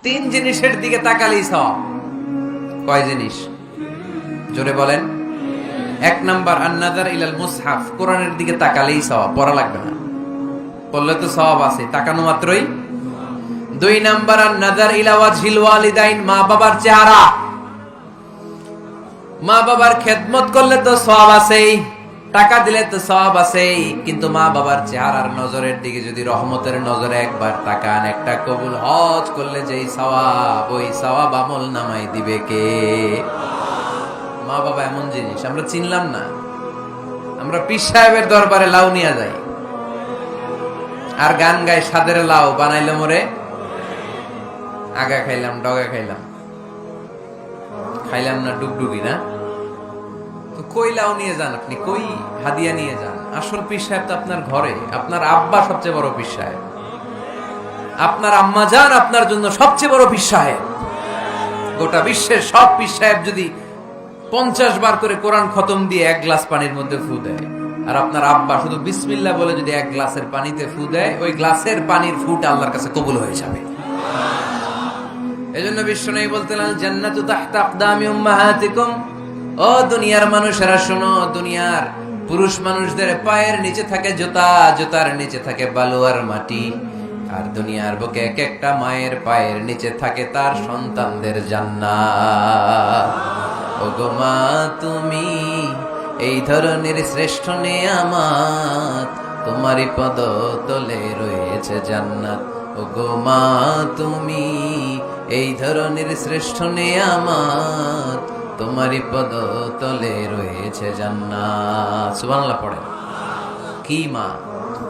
তিন জিনিসের দিকে তাকালেই সওয়াব। কয় জিনিস? জোরে বলেন। এক নাম্বার আন-নাযার ইলাল মুসহাফ, কোরআনের দিকে তাকালেই সওয়াব, পড়া লাগবে না, পড়লে তো সওয়াব আছে, তাকানো মাত্রই। দুই নাম্বার আন-নাযার ইলা ওয়াজহিল ওয়ালিদাইন, মা বাবার চেহারা, মা বাবার খেদমত করলে তো সওয়াব আছেই, টাকা দিলে তো সওয়াব আছেই, কিন্তু মা বাবার চেহারার নজরের দিকে যদি রহমতের নজরে একবার তাকান, একটা কবুল হজ করলে যেই সওয়াব, ওই সওয়াব আমল নামাই দিবে কে? মা বাবা এমন জিনিস আমরা চিনলাম না। আমরা পীর সাহেবের দরবারে লাউ নিয়ে যাই আর গান গাই, সাদের লাউ বানাইলে মোরে আগা খাইলাম, ডগা খাইলাম, খাইলাম না ডুগডুগি না। তো কই লাউ নিয়ে যান আপনি, কই হাদিয়া নিয়ে যান? আসল পীর সাহেব তো আপনার ঘরে। আপনার আব্বা সবচেয়ে বড় পীর সাহেব, আপনার আম্মা জান আপনার জন্য সবচেয়ে বড় পীর সাহেব। গোটা বিশ্বের সব পীর সাহেব যদি 50 বার করে কোরআন খতম দিয়ে এক গ্লাস পানির মধ্যে ফু দেয়, আর আপনার আব্বা শুধু বিসমিল্লাহ বলে যদি এক গ্লাসের পানিতে ফু দেয়, ওই গ্লাসের পানির ফুটা আল্লাহর কাছে কবুল হয়ে যাবে। এজন্য বিশ্বনবী বলতেন, আল জান্নাতু তাহতা আকদামি উম্মাহাতিকুম। ও দুনিয়ার মানুষেরা শোনো, দুনিয়ার পুরুষ মানুষদের পায়ের নিচে থাকে জুতা, জুতার নিচে থাকে বালু আর মাটি, আর দুনিয়ার বুকে এক একটা মায়ের পায়ের নিচে থাকে তার সন্তানদের জান্নাত। ওগো মা তুমি এই ধরনের শ্রেষ্ঠ নেয়ামত, তোমারই পদ তলে রয়েছে জান্নাত। ওগো মা তুমি এই ধরনের শ্রেষ্ঠ নেয়ামত, তোমারই পদ তলে রয়েছে জান্নাত। সুবহানাল্লাহ পড়ে। কি মা?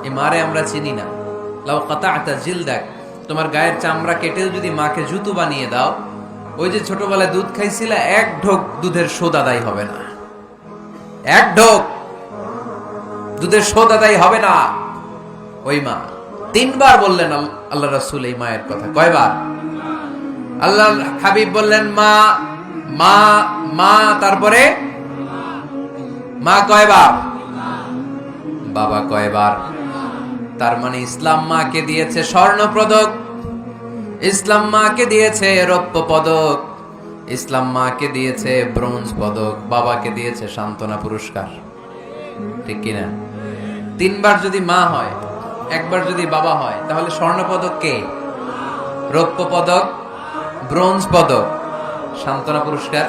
এই মারে আমরা চিনি না। লাউ কাতা'তা জিলদাক, তোমার গায়ের চামড়া কেটেও যদি মাকে জুতো বানিয়ে দাও, ওই যে ছোটবেলায় দুধ খাইছিলা, এক ঢোক দুধের শোধ আদায় হবে না। এক ঢোক দুধের শোধ আদায় হবে না। ওই মা। 3 বার বললেন আল্লাহ রাসূল এই মায়ের কথা। কয়বার? আল্লাহ হাবিব বললেন মা মা মা, তারপরে মা কয়বার? বাবা কয়বার? তার মানে ইসলাম মাকে দিয়েছে স্বর্ণ পদক, ইসলাম মাকে দিয়েছে রৌপ্য পদক, ইসলাম মাকে দিয়েছে ব্রোঞ্জ পদক, বাবাকে দিয়েছে সান্ত্বনা পুরস্কার। ঠিক কিনা? 3 বার যদি মা হয়, একবার যদি বাবা হয়, তাহলে স্বর্ণ পদক কে? রৌপ্য পদক, ব্রোঞ্জ পদক, সান্ত্বনা পুরস্কার।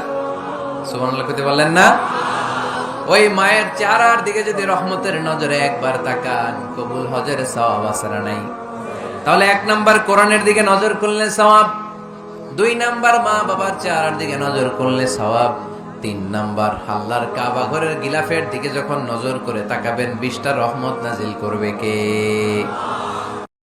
সুবহানাল্লাহ কইতে বললেন না? ওই মায়ের চেহারার দিকে যদি রহমতের নজরে একবার তাকান, কবুল হজের সওয়াব আছে না নাই? তাহলে 1 নাম্বার কোরআনের দিকে নজর করলে সওয়াব, 2 নাম্বার মা বাবার চেহারার দিকে নজর করলে সওয়াব, 3 নাম্বার আল্লাহর কাবা ঘরের গিলাফের দিকে যখন নজর করে তাকাবেন, 20টা রহমত নাজিল করবে কে?